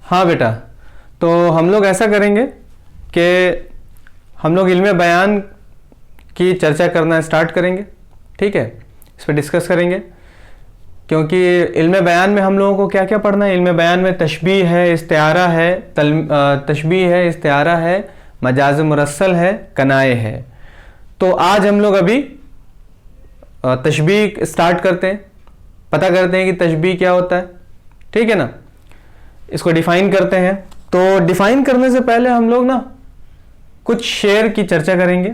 हाँ बेटा, तो हम लोग ऐसा करेंगे कि हम लोग इल्मे बयान की चर्चा करना स्टार्ट करेंगे, ठीक है। इस पर डिस्कस करेंगे, क्योंकि इल्मे बयान में हम लोगों को क्या क्या पढ़ना है। इल्मे बयान में तशबीह है, इस्तिआरा है, तशबीह है, इस्तिआरा है, मजाज मुरस्सल है, कनाए है। तो आज हम लोग अभी तशबीह स्टार्ट करते हैं, पता करते हैं कि तशबीह क्या होता है, ठीक है ना। इसको डिफाइन करते हैं। तो डिफाइन करने से पहले हम लोग ना कुछ शेर की चर्चा करेंगे,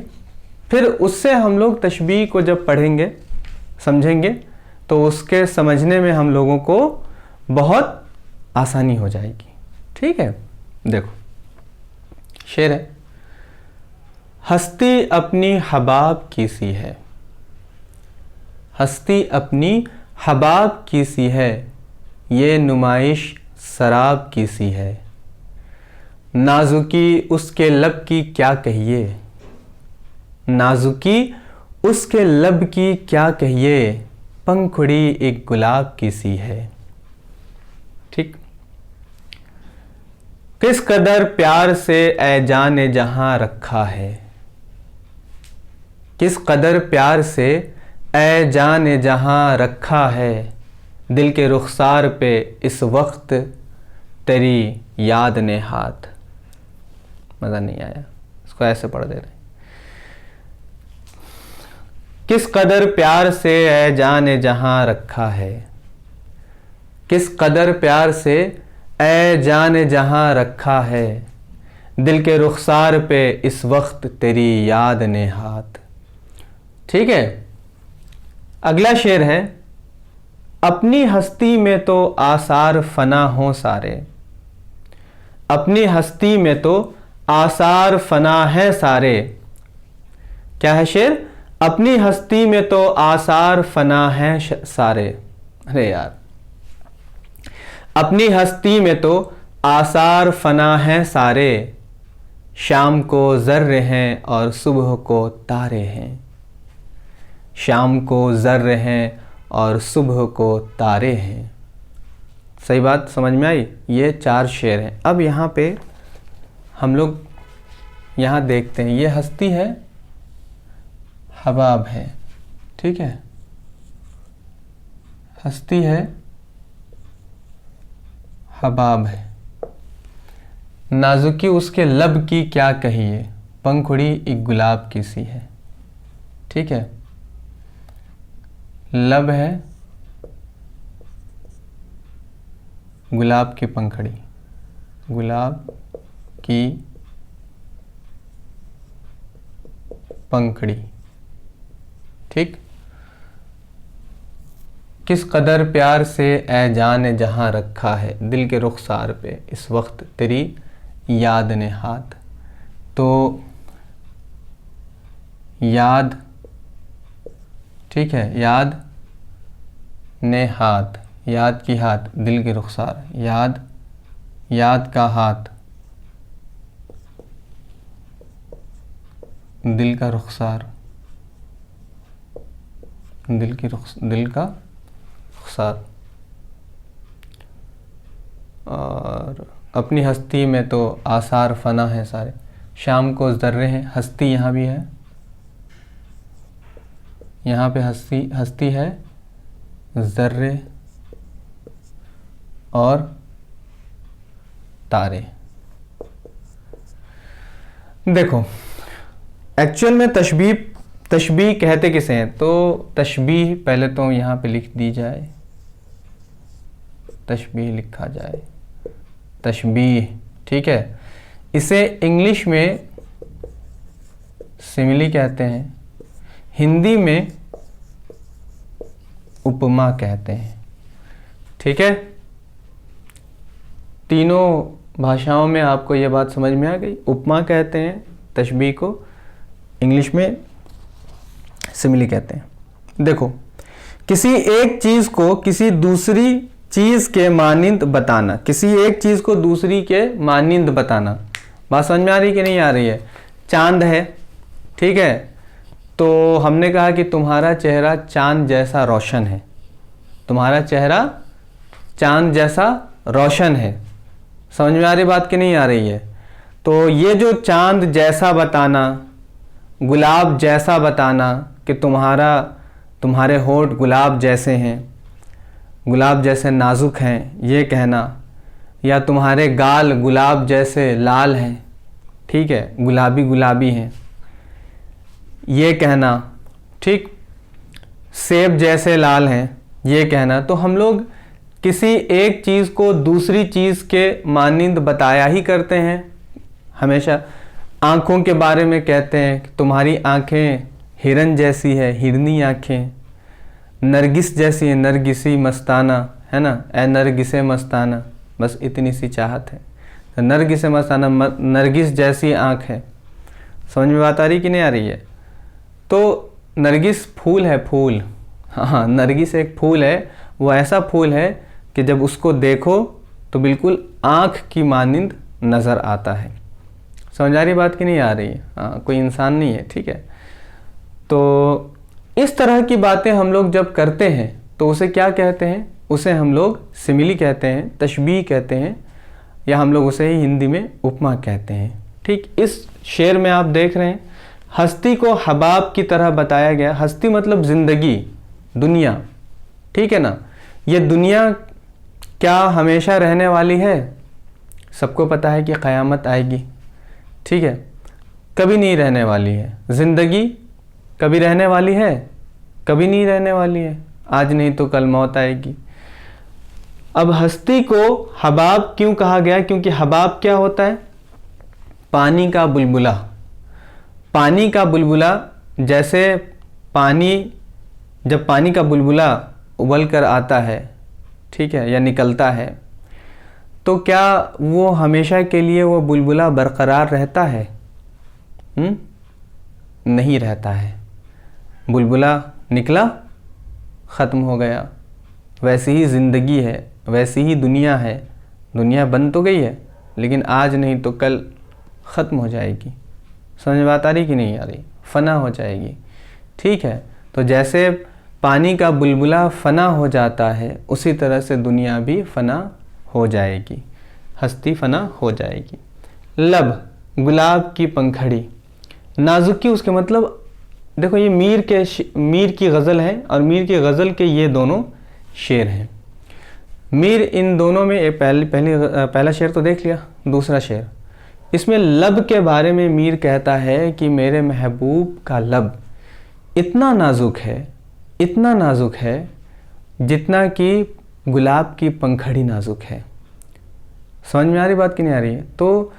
फिर उससे हम लोग तशबीह को जब पढ़ेंगे, समझेंगे, तो उसके समझने में हम लोगों को बहुत आसानी हो जाएगी, ठीक है। देखो शेर है, हस्ती अपनी हबाब की सी है, हस्ती अपनी हबाब की सी है, ये नुमाइश शराब की सी है, नाजुकी उसके लब की क्या कहिए, नाजुकी उसके लब की क्या कहिए, पंखुड़ी एक गुलाब की सी है। ठीक। किस कदर प्यार से ए जाने जहां रखा है, किस कदर प्यार से ए जाने जहां रखा है, दिल के रुखसार पे इस वक्त तेरी याद ने हाथ। मज़ा नहीं आया, इसको ऐसे पढ़ दे रहे। किस कदर प्यार से ए जाने जहां रखा है, किस कदर प्यार से ए जाने जहां रखा है, दिल के रुखसार पे इस वक्त तेरी याद ने हाथ। ठीक है। अगला शेर है, अपनी हस्ती में तो आसार फना हो सारे, अपनी हस्ती में तो आसार फना है सारे। क्या है शेर? अपनी हस्ती में तो आसार फना है सारे। अरे यार, अपनी हस्ती में तो आसार फना है सारे, शाम को ज़र्रे हैं और सुबह को तारे हैं, शाम को ज़र्रे हैं और सुबह को तारे हैं। सही बात समझ में आई? ये 4 शेर हैं। अब यहाँ पे हम लोग यहाँ देखते हैं, ये हस्ती है, हबाब है, ठीक है, हस्ती है, हबाब है, नाजुकी उसके लब की क्या कहिए, पंखुड़ी एक गुलाब की सी है। ठीक है, लब है, गुलाब की पंखड़ी, गुलाब की पंखड़ी। ठीक। किस कदर प्यार से ए जान जहां रखा है, दिल के रुखसार पे इस वक्त तेरी याद ने हाथ। तो याद, ठीक है, याद ने हाथ, याद की हाथ, दिल के रुखसार, याद, याद का हाथ, दिल का रुखसार, दिल का रुखसार। और अपनी हस्ती में तो आसार फना है सारे, शाम को ज़र्रे हैं, हस्ती यहाँ भी है, यहाँ पे हस्ती है, ज़र्रे और तारे। देखो एक्चुअल में तशबीह कहते किसे हैं? तो तशबीह पहले तो यहाँ पे लिख दी जाए, तशबीह लिखा जाए, तशबीह, ठीक है। इसे इंग्लिश में सिमिली कहते हैं, हिंदी में उपमा कहते हैं, ठीक है। तीनों भाषाओं में आपको ये बात समझ में आ गई। उपमा कहते हैं तशबीह को, इंग्लिश में सिमिली कहते हैं। देखो, किसी एक चीज़ को किसी दूसरी चीज़ के मानिंद बताना, किसी एक चीज़ को दूसरी के मानिंद बताना। बात समझ में आ रही कि नहीं आ रही है? चांद है, ठीक है, तो हमने कहा कि तुम्हारा चेहरा चांद जैसा रोशन है, तुम्हारा चेहरा चांद जैसा रोशन है, समझ में आ रही बात कि नहीं आ रही है? तो ये जो चांद जैसा बताना, गुलाब जैसा बताना कि तुम्हारे होंठ गुलाब जैसे हैं, गुलाब जैसे नाजुक हैं, ये कहना, या तुम्हारे गाल गुलाब जैसे लाल हैं, ठीक है, गुलाबी गुलाबी हैं, ये कहना, ठीक, सेब जैसे लाल हैं, ये कहना। तो हम लोग किसी एक चीज़ को दूसरी चीज़ के मानिंद बताया ही करते हैं। हमेशा आँखों के बारे में कहते हैं कि तुम्हारी आँखें हिरन जैसी है, हिरनी आँखें, नरगिस जैसी है, नरगिसी मस्ताना, है ना, ए नरगिसे मस्ताना, बस इतनी सी चाहत है। तो नरगिसे मस्ताना, नरगिस जैसी आँख है। समझ में बात आ रही कि नहीं आ रही है? तो नरगिस फूल है, फूल, हाँ, नरगिस एक फूल है। वो ऐसा फूल है कि जब उसको देखो तो बिल्कुल आँख की मानिंद नज़र आता है। समझ आ रही बात कि नहीं आ रही है? हाँ, कोई इंसान नहीं है, ठीक है। तो इस तरह की बातें हम लोग जब करते हैं तो उसे क्या कहते हैं? उसे हम लोग सिमिली कहते हैं, तशबीह कहते हैं, या हम लोग उसे ही हिंदी में उपमा कहते हैं। ठीक, इस शेर में आप देख रहे हैं हस्ती को हबाब की तरह बताया गया। हस्ती मतलब ज़िंदगी, दुनिया, ठीक है ना। ये दुनिया क्या हमेशा रहने वाली है? सबको पता है कि क़यामत आएगी, ठीक है, कभी नहीं रहने वाली है। ज़िंदगी कभी रहने वाली है? कभी नहीं रहने वाली है। आज नहीं तो कल मौत आएगी। अब हस्ती को हबाब क्यों कहा गया? क्योंकि हबाब क्या होता है? पानी का बुलबुला। पानी का बुलबुला, जैसे जब पानी का बुलबुला उबल कर आता है, ठीक है, या निकलता है, तो क्या वो हमेशा के लिए वो बुलबुला बरकरार रहता है? नहीं रहता है। बुलबुला निकला, ख़त्म हो गया। वैसी ही ज़िंदगी है, वैसी ही दुनिया है। दुनिया बन तो गई है, लेकिन आज नहीं तो कल ख़त्म हो जाएगी। समझ में बात आ रही कि नहीं आ रही? फ़ना हो जाएगी, ठीक है। तो जैसे पानी का बुलबुला फ़ना हो जाता है, उसी तरह से दुनिया भी फ़ना हो जाएगी, हस्ती फ़ना हो जाएगी। लब, गुलाब की पंखड़ी, नाजुकी, उसके मतलब देखो ये मीर की गज़ल है, और मीर की गज़ल के ये दोनों शेर हैं। मीर इन दोनों में पहला शेर तो देख लिया, दूसरा शेर इसमें लब के बारे में मीर कहता है कि मेरे महबूब का लब इतना नाजुक है, इतना नाजुक है, जितना कि गुलाब की पंखड़ी नाजुक है। समझ में आ रही बात कि नहीं आ रही है? तो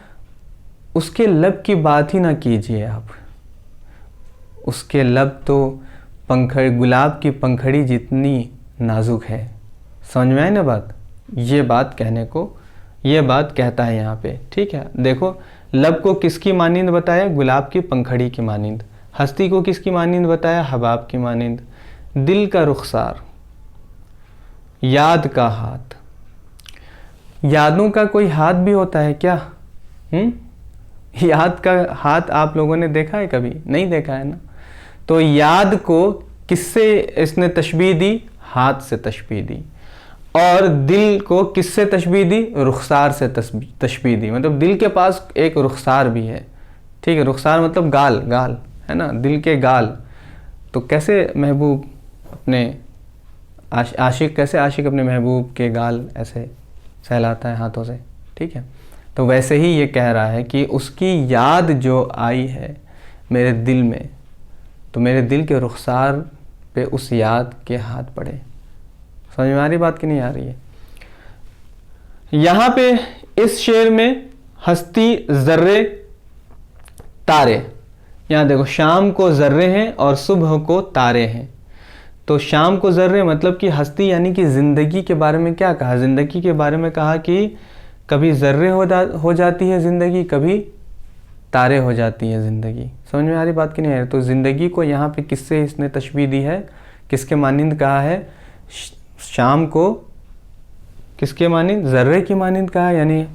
उसके लब की बात ही ना कीजिए आप। उसके लब तो गुलाब की पंखड़ी जितनी नाजुक है। समझ में आई ना बात? ये बात कहने को, ये बात कहता है यहाँ पे, ठीक है। देखो, लब को किसकी मानिंद बताया? गुलाब की पंखड़ी की मानिंद। हस्ती को किसकी मानिंद बताया? हबाब की मानिंद। दिल का रुखसार, याद का हाथ। यादों का कोई हाथ भी होता है क्या? याद का हाथ आप लोगों ने देखा है कभी? नहीं देखा है ना। तो याद को किससे इसने तशबीह दी? हाथ से तशबीह दी। और दिल को किससे तशबीह दी? रुखसार से तशबीह दी। मतलब दिल के पास एक रुखसार भी है, ठीक है। रुखसार मतलब गाल, गाल है ना, दिल के गाल। तो कैसे महबूब अपने आशिक, कैसे आशिक अपने महबूब के गाल ऐसे सहलाता है हाथों से, ठीक है। तो वैसे ही ये कह रहा है कि उसकी याद जो आई है मेरे दिल में, तो मेरे दिल के रुखसार पे उस याद के हाथ पड़े। समझ में आ रही बात कि नहीं आ रही है? यहाँ पे इस शेर में हस्ती, ज़र्रे, तारे। यहाँ देखो, शाम को ज़र्रे हैं और सुबह को तारे हैं। तो शाम को ज़र्रे मतलब कि हस्ती, यानी कि ज़िंदगी के बारे में क्या कहा? ज़िंदगी के बारे में कहा कि कभी ज़र्रे हो जाती है ज़िंदगी, कभी तारे हो जाती है ज़िंदगी। समझ में आ रही बात कि नहीं आ रही? तो ज़िंदगी को यहाँ पे किससे इसने तशबीह दी है? किसके मानिंद कहा है? शाम को किसके मानिंद? ज़र्रे की मानिंद कहा है, यानी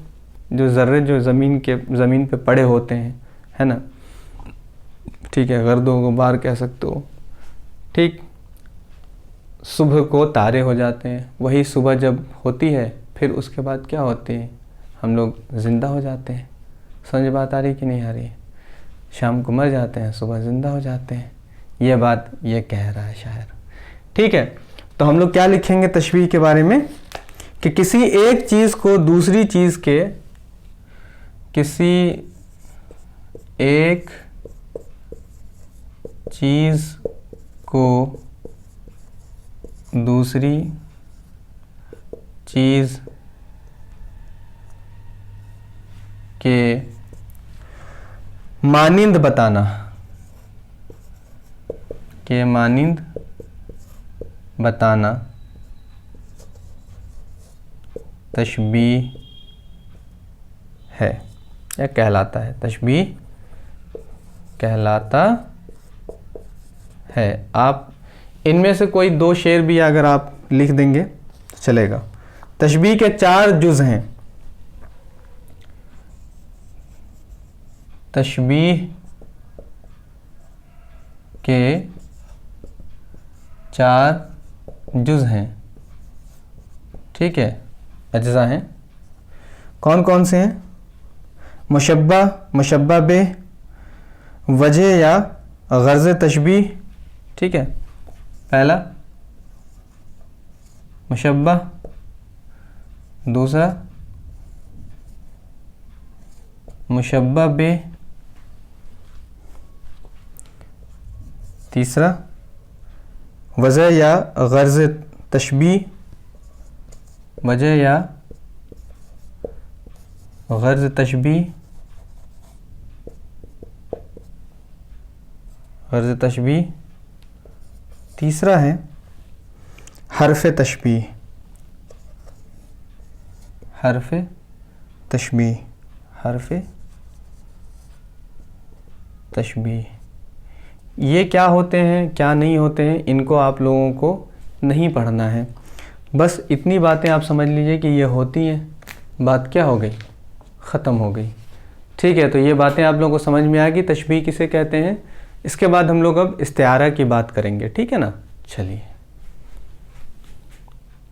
जो ज़र्रे जो ज़मीन पे पड़े होते हैं, है ना, ठीक है, गर्दो गुबार कह सकते हो, ठीक। सुबह को तारे हो जाते हैं। वही सुबह जब होती है, फिर उसके बाद क्या होती है? हम लोग ज़िंदा हो जाते हैं। समझ बात आ रही कि नहीं आ रही है? शाम को मर जाते हैं, सुबह ज़िंदा हो जाते हैं। ये बात ये कह रहा है शायर। ठीक है, तो हम लोग क्या लिखेंगे तशबीह के बारे में कि किसी एक चीज़ को दूसरी चीज़ के, किसी एक चीज़ को दूसरी चीज़ के मानिंद बताना, के मानिंद बताना तशबीह है या कहलाता है, तशबीह कहलाता है। आप इनमें से कोई 2 शेर भी अगर आप लिख देंगे तो चलेगा। तशबीह के 4 जुज़ हैं। तशबीह के 4 जुज़ हैं। ठीक है, अज्ज़ा हैं। कौन कौन से हैं? मुशब्बा, मुशब्बा बे, वजह या गर्ज़ तशबीह। ठीक है, पहला मुशब्बा, दूसरा मुशब्बा बे, तीसरा वजह या गर्ज़ तशबीह, वजह या गर्ज़ तशबीह, गर्ज़ तशबीह। तीसरा है हर्फ तशबीह, हर्फ तशबीह, हर्फ तशबीह। ये क्या होते हैं क्या नहीं होते हैं इनको आप लोगों को नहीं पढ़ना है, बस इतनी बातें आप समझ लीजिए कि ये होती हैं। बात क्या हो गई? ख़त्म हो गई। ठीक है, तो ये बातें आप लोगों को समझ में आ गई तशबीह किसे कहते हैं। इसके बाद हम लोग अब इस्तिआरा की बात करेंगे। ठीक है ना, चलिए।